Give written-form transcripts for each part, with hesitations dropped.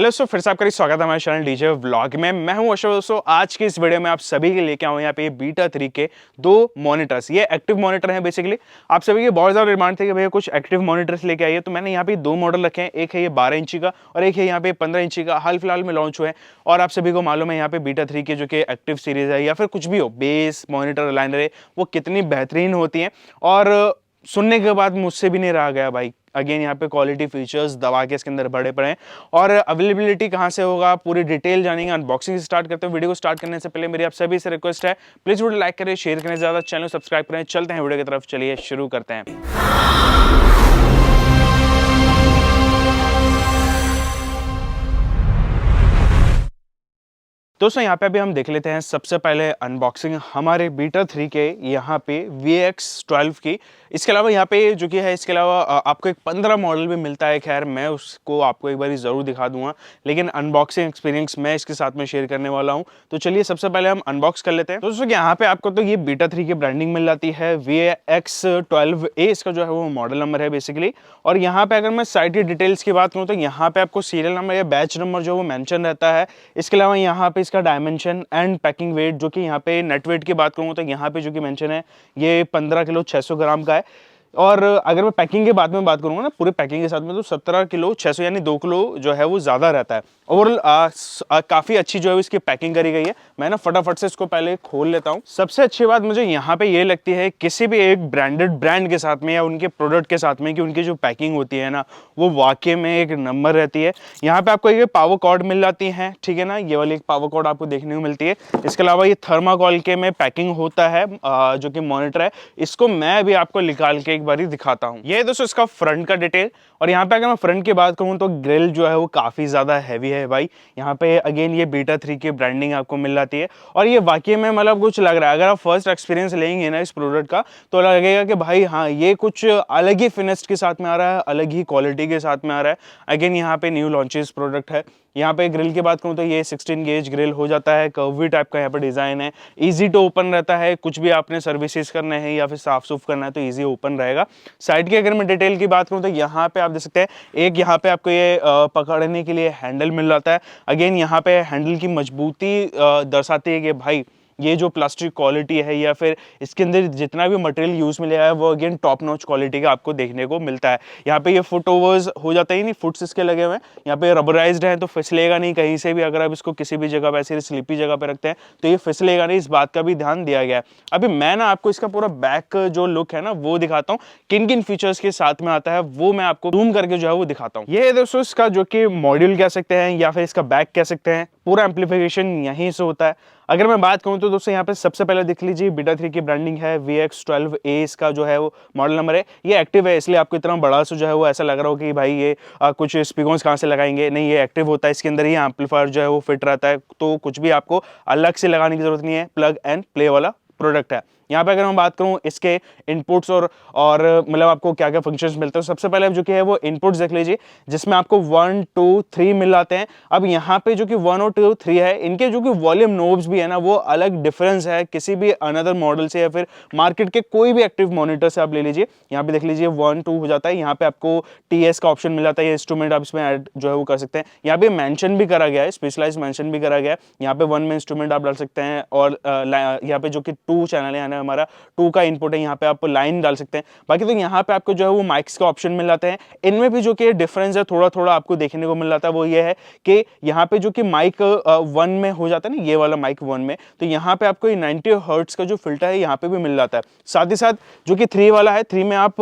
Hello दोस्तों, फिर से आपका स्वागत है हमारे चैनल डीजे व्लॉग में। मैं हूं अशोक। दोस्तों आज की इस वीडियो में आप सभी के लेके आऊँ यहाँ पे बीटा 3 के दो मॉनिटर्स। ये एक्टिव मॉनिटर हैं बेसिकली। आप सभी के बहुत ज़्यादा डिमांड थे कि भैया कुछ एक्टिव मॉनिटर्स लेके आइए, तो मैंने यहाँ पे दो मॉडल रखे हैं। एक है ये 12 इंची का और एक है यहाँ पे 15 इंची का। हाल फिलहाल में लॉन्च हुए हैं और आप सभी को मालूम है यहाँ पे बीटा 3 के जो कि एक्टिव सीरीज है या फिर कुछ भी हो, बेस मॉनिटर अलाइनर है, वो कितनी बेहतरीन होती हैं। और सुनने के बाद मुझसे भी नहीं रहा गया भाई। अगेन यहाँ पे क्वालिटी फीचर्स दबा के इसके अंदर बड़े पड़े हैं और अवेलेबिलिटी कहाँ से होगा पूरी डिटेल जानेंगे। अनबॉक्सिंग स्टार्ट करते हैं। वीडियो को स्टार्ट करने से पहले मेरी आप सभी से रिक्वेस्ट है, प्लीज वीडियो लाइक करें, शेयर करें, ज्यादा चैनल सब्सक्राइब करें। चलते हैं वीडियो की तरफ, चलिए शुरू करते हैं। दोस्तों यहाँ पे अभी हम देख लेते हैं सबसे पहले अनबॉक्सिंग हमारे बीटा 3 के यहाँ पे VX12 की। इसके अलावा यहाँ पे जो कि है, इसके अलावा आपको एक 15 मॉडल भी मिलता है। खैर मैं उसको आपको एक बार ज़रूर दिखा दूंगा, लेकिन अनबॉक्सिंग एक्सपीरियंस मैं इसके साथ में शेयर करने वाला हूँ। तो चलिए सबसे पहले हम अनबॉक्स कर लेते हैं। दोस्तों यहाँ पे आपको तो ये बीटा 3 की ब्रांडिंग मिल जाती है। VX12A इसका जो है वो मॉडल नंबर है बेसिकली। और यहाँ पे अगर मैं साइट की डिटेल्स की बात करूँ तो यहाँ पे आपको सीरियल नंबर या बैच नंबर जो वो मेंशन रहता है। इसके अलावा यहाँ पे इसका डायमेंशन एंड पैकिंग वेट, जो कि यहाँ पे नेट वेट की बात करूँ तो यहाँ पे जो कि मेंशन है ये 15 किलो 600 ग्राम का है। और अगर मैं पैकिंग के बाद में बात करूंगा ना, पूरे पैकिंग के साथ में, तो 17 किलो 600 यानी 2 किलो जो है वो ज़्यादा रहता है। ओवरऑल काफ़ी अच्छी जो है इसकी पैकिंग करी गई है। मैं ना फटाफट से इसको पहले खोल लेता हूँ। सबसे अच्छी बात मुझे यहाँ पे ये लगती है किसी भी एक ब्रांडेड ब्रांड के साथ में या उनके प्रोडक्ट के साथ में, कि उनकी जो पैकिंग होती है ना वो वाकई में एक नंबर रहती है। यहाँ पे आपको ये पावर कॉर्ड मिल जाती है, ठीक है ना, ये वाली एक पावर कॉर्ड आपको देखने को मिलती है। इसके अलावा ये थर्माकोल के में पैकिंग होता है जो कि मॉनिटर है। इसको मैं अभी आपको निकाल के एक बारी दिखाता हूं। ये दोस्तों इसका फ्रंट का डिटेल। और यहाँ पे अगर मैं फ्रंट की बात करूं तो ग्रिल जो है वो काफी ज्यादा हैवी है भाई। यहाँ पे अगेन ये बीटा 3 की ब्रांडिंग आपको मिल जाती है और ये वाकई में मतलब कुछ लग रहा है। अगर आप फर्स्ट एक्सपीरियंस लेंगे ना इस प्रोडक्ट का तो लगेगा कि भाई हाँ, ये कुछ अलग ही फिनिश के साथ में आ रहा है, अलग ही क्वालिटी के साथ में आ रहा है। अगेन यहाँ पे न्यू लॉन्चेस प्रोडक्ट है। यहाँ पे ग्रिल की बात करूँ तो ये 16 गेज ग्रिल हो जाता है। कर्वी टाइप का यहाँ पे डिजाइन है। इजी टू ओपन रहता है। कुछ भी आपने सर्विसेज करने हैं या फिर साफ सुफ करना है तो इजी ओपन रहेगा। साइड की अगर मैं डिटेल की बात करूँ तो यहाँ पे आप देख सकते हैं एक यहाँ पे आपको ये पकड़ने के लिए हैंडल मिल जाता है। अगेन यहाँ पे हैंडल की मजबूती दर्शाती है कि भाई ये जो प्लास्टिक क्वालिटी है या फिर इसके अंदर जितना भी मटेरियल यूज मिला है वो अगेन टॉप नॉच क्वालिटी का आपको देखने को मिलता है। यहाँ पे ये फुट ओवर्स हो जाता ही नहीं, फुट्स इसके लगे हुए हैं। यहाँ पे रबराइज्ड है तो फिसलेगा नहीं कहीं से भी। अगर आप इसको किसी भी जगह पे ऐसे स्लिपी जगह पे रखते हैं तो ये फिसलेगा नहीं, इस बात का भी ध्यान दिया गया है। अभी मैं ना आपको इसका पूरा बैक जो लुक है ना वो दिखाता हूँ, किन किन फीचर्स के साथ में आता है वो मैं आपको जूम करके जो है वो दिखाता हूँ। ये दोस्तों इसका जो कि मॉड्यूल कह सकते हैं या फिर इसका बैक कह सकते हैं, पूरा एम्पलीफिकेशन यहीं से होता है। अगर मैं बात करूं तो दोस्तों यहाँ पे सबसे पहले देख लीजिए बीटा 3 की ब्रांडिंग है। VX12A इसका जो है वो मॉडल नंबर है। ये एक्टिव है इसलिए आपको इतना बड़ा सा जो है वो ऐसा लग रहा हो कि भाई ये कुछ स्पीकर्स कहाँ से लगाएंगे, नहीं, ये एक्टिव होता है। इसके अंदर ही एम्पलीफायर जो है वो फिट रहता है, तो कुछ भी आपको अलग से लगाने की जरूरत नहीं है। प्लग एंड प्ले वाला प्रोडक्ट है। यहाँ पे अगर मैं बात करूँ इसके इनपुट्स और मतलब आपको क्या क्या फंक्शंस मिलते हैं, सबसे पहले जो कि है वो इनपुट्स देख लीजिए, जिसमें आपको 1 2 3 मिल जाते हैं। अब यहाँ पे जो कि 1 और 2 3 है, इनके जो कि वॉल्यूम नोब्स भी है ना वो अलग डिफरेंस है किसी भी अनदर मॉडल से या फिर मार्केट के कोई भी एक्टिव मॉनिटर से आप ले लीजिए। यहाँ पे देख लीजिए 1 2 हो जाता है। यहाँ पे आपको TS का ऑप्शन मिल जाता है, इंस्ट्रूमेंट आप इसमें ऐड जो है वो कर सकते हैं। यहाँ पे मेंशन भी करा गया है, स्पेशलाइज मेंशन भी करा गया है। यहाँ पे 1 में इंस्ट्रूमेंट आप डाल सकते हैं और यहाँ पे जो कि 2 चैनल है, हमारा 2 का इनपुट है, यहाँ पे आप लाइन डाल सकते हैं। बाकी तो यहाँ पे आपको जो है वो माइक्स का ऑप्शन मिल जाते हैं। इनमें भी जो कि डिफरेंस है थोड़ा थोड़ा आपको देखने को मिल जाता है, वो ये है कि यहाँ पे जो कि माइक 1 में हो जाता है ना, ये वाला माइक 1 में, तो यहाँ पे आपको 90 हर्ट्ज का जो फिल्टर है यहाँ पे भी मिल जाता है। साथ ही साथ जो कि 3 वाला है, 3 में आप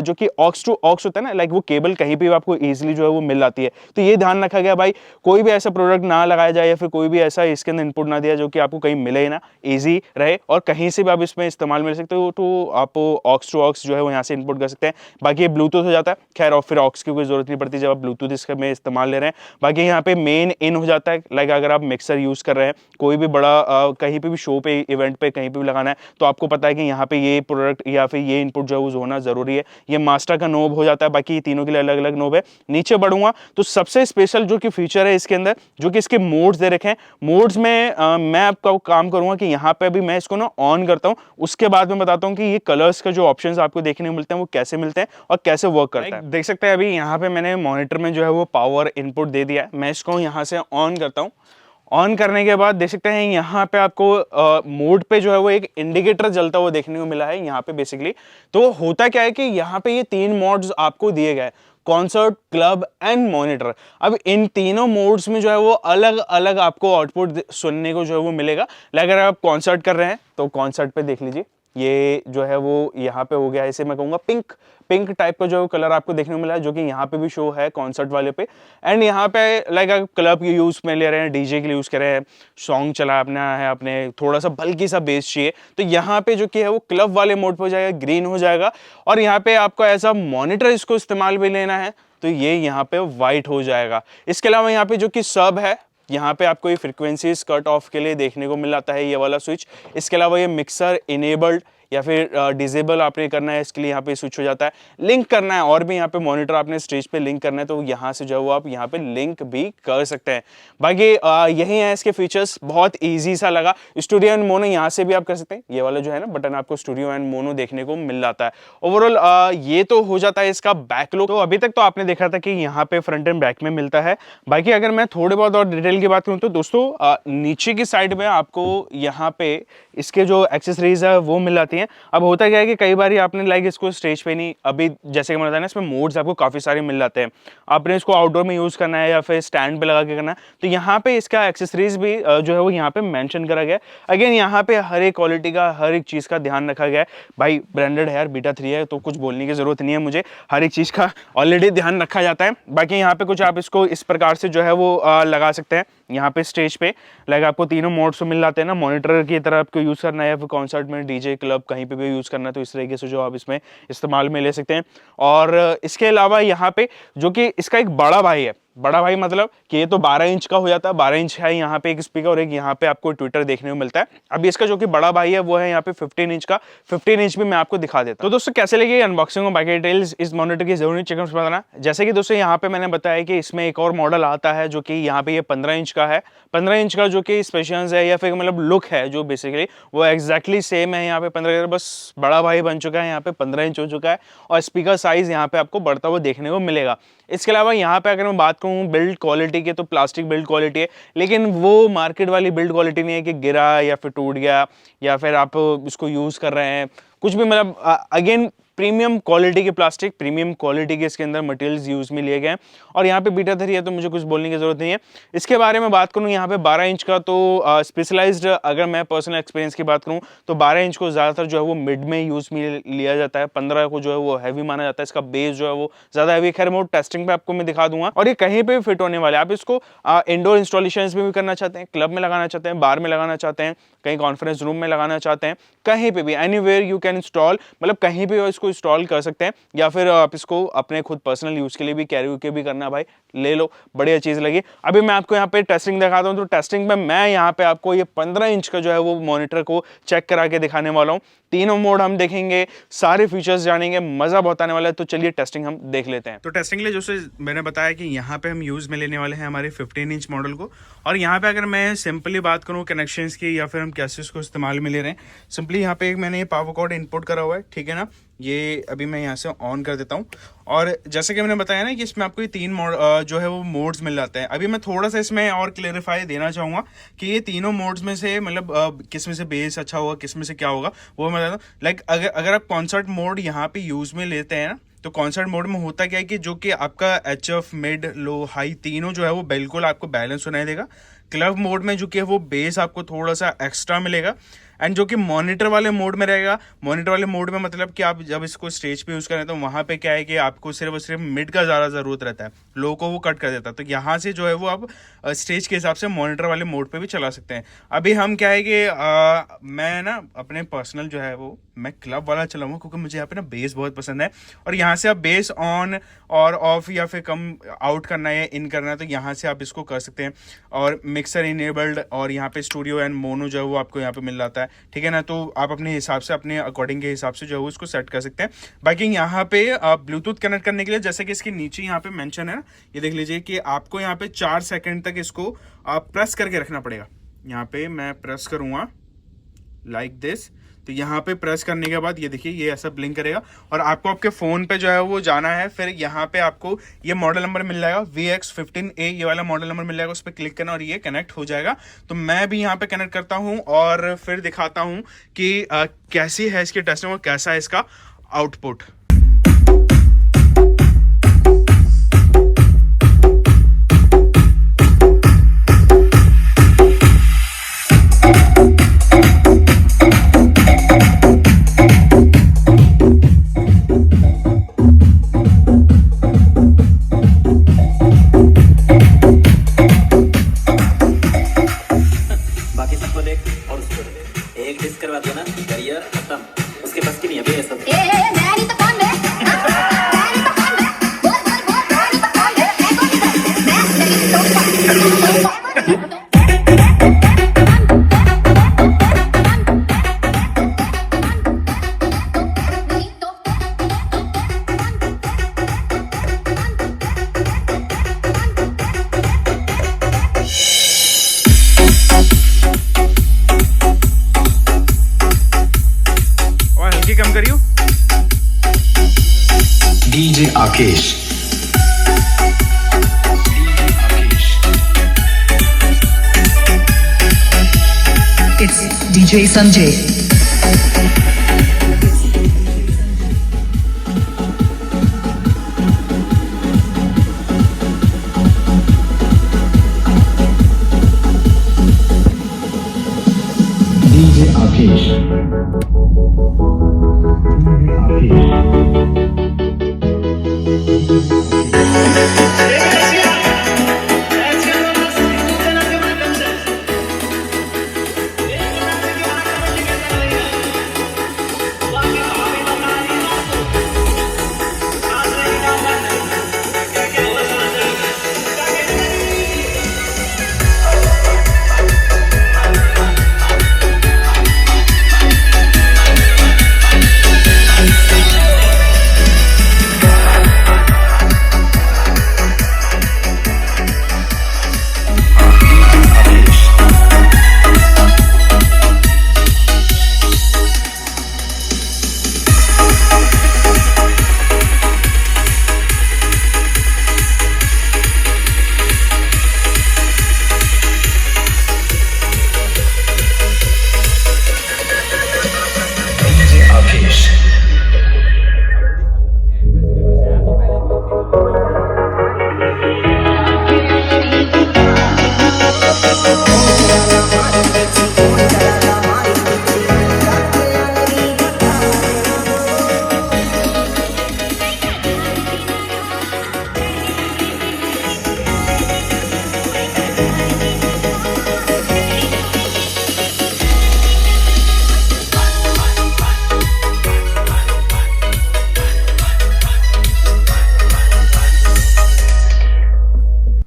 जो कि ऑक्स टू ऑक्स होता है ना, लाइक वो केबल कहीं पे आपको इजीली जो है वो मिल जाती है। तो ये ध्यान रखा गया भाई, कोई भी ऐसा प्रोडक्ट ना लगाया जाए या फिर कोई भी ऐसा इसके अंदर इनपुट ना दिया जो कि आपको कहीं मिले ही ना, ईजी रहे और कहीं से भी आप इसमें इस्तेमाल मिल सकते हो। तो आप ऑक्स टू ऑक्स जो है वो यहाँ से इनपुट कर सकते हैं। बाकी ये ब्लूटूथ हो जाता है, खैर और फिर ऑक्स की कोई जरूरत नहीं पड़ती जब आप ब्लूटूथ इसमें इस्तेमाल ले रहे हैं। बाकी यहाँ पे मेन इन हो जाता है, लाइक अगर आप मिक्सर यूज कर रहे हैं, कोई भी बड़ा कहीं पे भी शो पे, इवेंट पे, कहीं पे भी लगाना है, तो आपको पता है कि यहाँ पे ये प्रोडक्ट या फिर ये इनपुट जो है वो होना जरूरी है। ये मास्टर का नोब हो जाता है, बाकी तीनों के लिए अलग अलग नोब है। नीचे बढ़ूंगा तो सबसे स्पेशल जो कि फीचर है इसके अंदर, जो कि इसके मोड्स दे रखे हैं। मोड्स में मैं आपका काम करूंगा कि यहाँ पे भी मैं इसको ना ऑन करता हूँ, उसके बाद मैं बताता हूँ कि ये कलर्स का जो ऑप्शंस आपको देखने को मिलते हैं वो कैसे मिलते हैं और कैसे वर्क करता है। देख सकते हैं अभी यहाँ पे मैंने मॉनिटर में जो है वो पावर इनपुट दे दिया है। मैं इसको यहाँ से ऑन करता हूँ। ऑन करने के बाद देख सकते हैं यहाँ पे आपको मोड पे जो है वो एक इंडिकेटर जलता हुआ देखने को मिला है यहाँ पे बेसिकली। तो होता क्या है कि यहाँ पे ये 3 मोड्स आपको दिए गए, कॉन्सर्ट, क्लब एंड मॉनिटर। अब इन तीनों मोड्स में जो है वो अलग अलग आपको आउटपुट सुनने को जो है वो मिलेगा। अगर आप कॉन्सर्ट कर रहे हैं तो कॉन्सर्ट पे देख लीजिए, ये जो है वो यहाँ पे हो गया है, इसे मैं कहूँगा पिंक पिंक टाइप का जो कलर आपको देखने को मिला है, जो कि यहाँ पे भी शो है कॉन्सर्ट वाले पे। एंड यहाँ पे लाइक अगर क्लब के यूज में ले रहे हैं, डीजे के लिए यूज कर रहे हैं, सॉन्ग चला अपना है, अपने थोड़ा सा बल्कि सा बेस चाहिए, तो यहाँ पे जो कि है वो क्लब वाले मोड पे हो जाएगा, ग्रीन हो जाएगा। और यहाँ पे आपको ऐसा मॉनिटर इसको इस्तेमाल भी लेना है तो ये यहाँ पे व्हाइट हो जाएगा। इसके अलावा यहाँ पे जो कि सब है, यहाँ पे आपको ये फ्रीक्वेंसीज कट ऑफ के लिए देखने को मिल जाता है ये वाला स्विच। इसके अलावा ये मिक्सर इनेबल्ड या फिर डिसेबल आपने करना है, इसके लिए यहाँ पे स्विच हो जाता है। लिंक करना है और भी यहाँ पे मॉनिटर आपने स्टेज पे लिंक करना है तो यहाँ से जो है वो आप यहाँ पे लिंक भी कर सकते हैं। बाकी यही है इसके फीचर्स, बहुत ईजी सा लगा। स्टूडियो एंड मोनो यहाँ से भी आप कर सकते हैं, ये वाला जो है ना बटन आपको स्टूडियो एंड मोनो देखने को मिल जाता है। ओवरऑल ये तो हो जाता है इसका बैक लुक। तो अभी तक तो आपने देखा था कि यहाँ पे फ्रंट एंड बैक में मिलता है। बाकी अगर मैं थोड़े बहुत और डिटेल की बात करूँ तो दोस्तों नीचे की साइड में आपको यहाँ पे इसके जो एक्सेसरीज है वो मिल जाती है। अब होता क्या है कि कई बार आपने लाइक इसको स्टेज पे नहीं, अभी जैसे कि मैंने बताया ना इसमें मोड्स आपको काफी सारे मिल जाते हैं, आपने इसको आउटडोर में यूज करना है या फिर स्टैंड पे लगा के करना है, तो यहाँ पे इसका एक्सेसरीज भी जो है वो यहाँ पे मेंशन करा गया है। अगेन यहाँ पे हर एक क्वालिटी का हर एक चीज का ध्यान रखा गया है। भाई ब्रांडेड है यार, बीटा 3 है तो कुछ बोलने की जरूरत नहीं है मुझे, हर एक चीज का ऑलरेडी ध्यान रखा जाता है। बाकी यहाँ पे कुछ आप इसको इस प्रकार से जो है वो लगा सकते हैं यहाँ पे स्टेज पे। लाइक आपको तीनों मोड्स मिल जाते हैं ना, मॉनिटर की तरह आपको यूज करना है या फिर कॉन्सर्ट में, डीजे, क्लब कहीं पे भी यूज करना है तो इस तरीके से जो आप इसमें इस्तेमाल में ले सकते हैं। और इसके अलावा यहाँ पे जो कि इसका एक बड़ा भाई है, बड़ा भाई मतलब कि ये तो 12 इंच का हो जाता है, 12 इंच है यहाँ पे एक स्पीकर और एक यहाँ पे आपको ट्विटर देखने को मिलता है। अभी इसका जो कि बड़ा भाई है वो है यहाँ पे 15 इंच का, 15 इंच भी मैं आपको दिखा देता हूँ। तो दोस्तों कैसे लगी अनबॉक्सिंग और बाकी डिटेल्स इस मॉनिटर की जरूर चेक बताना। जैसे कि दोस्तों यहाँ पे मैंने बताया कि इसमें एक और मॉडल आता है जो कि यहाँ पे ये 15 इंच का है, 15 इंच का जो कि स्पेशंस है या फिर मतलब लुक है जो बेसिकली वो एक्जैक्टली सेम है। यहाँ पे 15, बस बड़ा भाई बन चुका है, यहाँ पे 15 इंच हो चुका है और स्पीकर साइज यहाँ पे आपको बढ़ता हुआ देखने को मिलेगा। इसके अलावा यहाँ पे अगर मैं बात करूँ बिल्ड क्वालिटी की तो प्लास्टिक बिल्ड क्वालिटी है, लेकिन वो मार्केट वाली बिल्ड क्वालिटी नहीं है कि गिरा या फिर टूट गया या फिर आप इसको यूज कर रहे हैं कुछ भी, मतलब अगेन प्रीमियम क्वालिटी के प्लास्टिक, प्रीमियम क्वालिटी के इसके अंदर मटेरियल्स यूज में लिए गए हैं। और यहाँ पे बीटा 3 है तो मुझे कुछ बोलने की जरूरत नहीं है। इसके बारे में बात करूँ यहाँ पे 12 इंच का तो स्पेशलाइज्ड, अगर मैं पर्सनल एक्सपीरियंस की बात करूँ तो 12 इंच को ज़्यादातर जो है वो मिड में यूज में लिया जाता है, 15 को जो है वो हैवी माना जाता है। इसका बेस जो है वो ज़्यादा हैवी, खैर मोड टेस्टिंग पे आपको मैं दिखा दूंगा। और ये कहीं पर भी फिट होने वाले, आप इसको इंडोर इंस्टॉलेशन में भी करना चाहते हैं, क्लब में लगाना चाहते हैं, बार में लगाना चाहते हैं, कहीं कॉन्फ्रेंस रूम में लगाना चाहते हैं, कहीं पे भी एनीवेयर यू कैन इंस्टॉल, मतलब कहीं पे इसको इंस्टॉल कर सकते हैं। या फिर आप इसको अपने खुद पर्सनल यूज के लिए भी कैरी के भी करना, भाई ले लो, बढ़िया चीज लगी। अभी मैं आपको यहाँ पे टेस्टिंग दिखाता हूँ, तो टेस्टिंग में मैं यहाँ पे आपको ये 15 इंच का जो है वो मॉनिटर को चेक करा के दिखाने वाला हूँ। तीनों मोड हम देखेंगे, सारे फीचर्स जानेंगे, मजा बहुत आने वाला है। तो चलिए टेस्टिंग हम देख लेते हैं। तो टेस्टिंग के लिए जैसे मैंने बताया कि यहाँ पे हम यूज में लेने वाले हैं हमारे 15 इंच मॉडल को। और यहाँ पे अगर मैं सिंपली बात करूँ कनेक्शंस की या फिर हम कैसे इसको इस्तेमाल में ले रहे हैं, सिंपली यहाँ पे मैंने ये पावर कॉर्ड इनपुट करा हुआ है, ठीक है ना। ये अभी मैं यहाँ से ऑन कर देता हूँ। और जैसे कि मैंने बताया ना कि इसमें आपको ये 3 जो है वो मोड्स मिल जाते हैं। अभी मैं थोड़ा सा इसमें और क्लेरिफाई देना चाहूँगा कि ये तीनों मोड्स में से मतलब किस में से बेस अच्छा होगा, किस में से क्या होगा वो मैं बताता हूँ। लाइक अगर आप कॉन्सर्ट मोड यहाँ पे यूज में लेते हैं ना, तो कॉन्सर्ट मोड में होता क्या है कि जो कि आपका एचएफ, मिड, लो, हाई तीनों जो है वो बिल्कुल आपको बैलेंस सुनाई देगा। क्लब मोड में जो कि है वो बेस आपको थोड़ा सा एक्स्ट्रा मिलेगा। एंड जो कि मॉनिटर वाले मोड में रहेगा, मॉनिटर वाले मोड में मतलब कि आप जब इसको स्टेज पे यूज करें तो वहां पे क्या है कि आपको सिर्फ और सिर्फ मिड का ज़्यादा ज़रूरत रहता है, लो को वो कट कर देता है। तो यहाँ से जो है वो आप स्टेज के हिसाब से मॉनिटर वाले मोड पे भी चला सकते हैं। अभी हम क्या है कि मैं ना अपने पर्सनल जो है वो मैं क्लब वाला चलाऊंगा क्योंकि मुझे यहाँ पे ना बेस बहुत पसंद है। और यहाँ से आप बेस ऑन और ऑफ या फिर कम आउट करना है या इन करना है तो यहाँ से आप इसको कर सकते हैं। और मिक्सर इनेबल्ड और यहाँ पे स्टूडियो एंड मोनो जो है वो आपको यहाँ पे मिल जाता है, ठीक है ना। तो आप अपने हिसाब से, अपने अकॉर्डिंग के हिसाब से जो है वो इसको सेट कर सकते हैं। बाकी यहाँ पे ब्लूटूथ कनेक्ट करने के लिए जैसे कि इसके नीचे यहाँ पे मेंशन है ना, ये देख लीजिए कि आपको यहाँ पे 4 सेकंड तक इसको प्रेस करके रखना पड़ेगा। यहाँ पे मैं प्रेस करूँगा लाइक दिस, तो यहाँ पे प्रेस करने के बाद ये देखिए ये ऐसा ब्लिंक करेगा और आपको आपके फ़ोन पे जो है वो जाना है। फिर यहाँ पे आपको ये मॉडल नंबर मिल जाएगा VX15A, ये वाला मॉडल नंबर मिल जाएगा, उस पर क्लिक करना और ये कनेक्ट हो जाएगा। तो मैं भी यहाँ पे कनेक्ट करता हूँ और फिर दिखाता हूँ कि कैसी है इसकी टेस्टिंग और कैसा है इसका आउटपुट। कम करियो DJ Akesh. It's DJ Sanjay. DJ Akesh.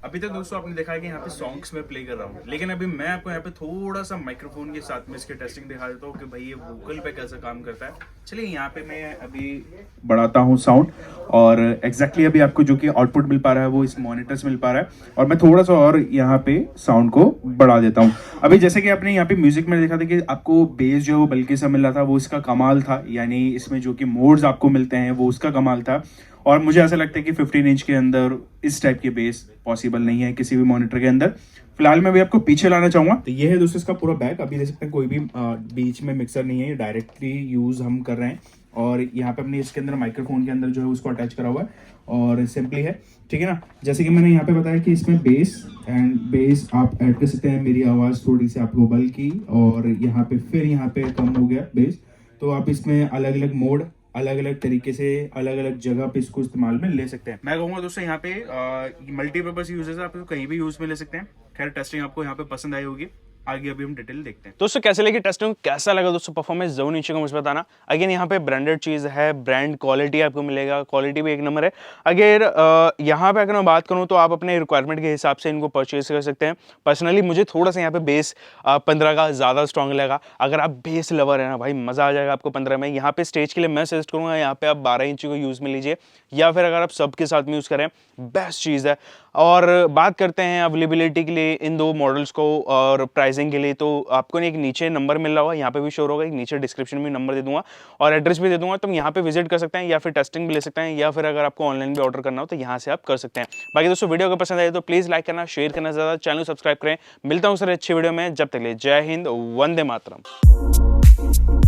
अभी तक दोस्तों आपने देखा है कि यहाँ पे सॉन्ग्स में प्ले कर रहा हूँ, लेकिन अभी मैं आपको यहाँ पे थोड़ा सा माइक्रोफोन के साथ में इसकी टेस्टिंग दिखा देता हूँ कि भाई ये वोकल पे कैसा काम करता है। चलिए यहाँ पे मैं अभी बढ़ाता हूँ साउंड और एग्जैक्टली अभी आपको जो कि आउटपुट मिल पा रहा है वो इस मॉनिटर से मिल पा रहा है और मैं थोड़ा सा और यहाँ पे साउंड को बढ़ा देता हूँ। अभी जैसे कि आपने यहाँ पे म्यूजिक में देखा था कि आपको बेस जो है वो बल्कि सा मिल रहा था, वो इसका कमाल था, यानी इसमें जो कि मोड्स आपको मिलते हैं वो उसका कमाल था। और मुझे ऐसा लगता है कि 15 इंच के अंदर इस टाइप की बेस पॉसिबल नहीं है किसी भी मॉनिटर के अंदर। फिलहाल मैं भी आपको पीछे लाना चाहूंगा। तो ये है दोस्तों इसका पूरा बैक। अभी देख सकते हैं कोई भी बीच में मिक्सर नहीं है, ये डायरेक्टली यूज हम कर रहे हैं और यहाँ पे अपने इसके अंदर माइक्रोफोन के अंदर जो है उसको अटैच करा हुआ है और सिंपली है, ठीक है ना। जैसे कि मैंने यहाँ पे बताया कि इसमें बेस आप ऐड कर सकते हैं। मेरी आवाज़ थोड़ी सी आपको बल्कि और यहाँ पे फिर यहाँ पे कम हो गया बेस, तो आप इसमें अलग अलग मोड अलग अलग तरीके से अलग अलग जगह पे इसको इस्तेमाल में ले सकते हैं। मैं कहूँगा दोस्तों यहाँ पे मल्टीपर्पज यूजेस आप कहीं भी यूज में ले सकते हैं। खैर टेस्टिंग आपको यहाँ पे पसंद आई होगी, आगे अभी हम डिटेल देखते हैं। दोस्तों कैसे लगी टेस्टिंग, कैसा लगा दोस्तों परफॉर्मेंस, जरूर नीचे कमेंट्स में बताना। अगेन यहाँ पे ब्रांडेड चीज है, ब्रांड क्वालिटी आपको मिलेगा, क्वालिटी भी एक नंबर है। अगर यहाँ पे अगर मैं बात करूँ तो आप अपने रिक्वायरमेंट के हिसाब से इनको परचेज कर सकते हैं। पर्सनली मुझे थोड़ा सा यहाँ पे बेस 15 का ज़्यादा स्ट्रॉन्ग लगा। अगर आप बेस लवर है ना भाई, मज़ा आ जाएगा आपको 15 में। यहाँ पे स्टेज के लिए मैं सजेस्ट करूँगा यहाँ पे आप 12 इंच को यूज़ में लीजिए, या फिर अगर आप सब के साथ में यूज़ करें बेस्ट चीज़ है। और बात करते हैं अवेलेबिलिटी के लिए इन दो मॉडल्स को और प्राइसिंग प्राइसिंग के लिए, तो आपको एक नीचे नंबर मिल रहा होगा, यहाँ पे भी शो होगा, एक नीचे डिस्क्रिप्शन में नंबर दे दूंगा और एड्रेस भी दे दूंगा, तो यहाँ पे विजिट कर सकते हैं या फिर टेस्टिंग भी ले सकते हैं, या फिर अगर आपको ऑनलाइन भी ऑर्डर करना हो तो यहाँ से आप कर सकते हैं। बाकी दोस्तों वीडियो अगर पसंद आए तो प्लीज लाइक करना, शेयर करना, ज़्यादा चैनल सब्सक्राइब करें। मिलता हूँ सर अच्छी वीडियो में, जब तक ले जय हिंद, वंदे मातरम।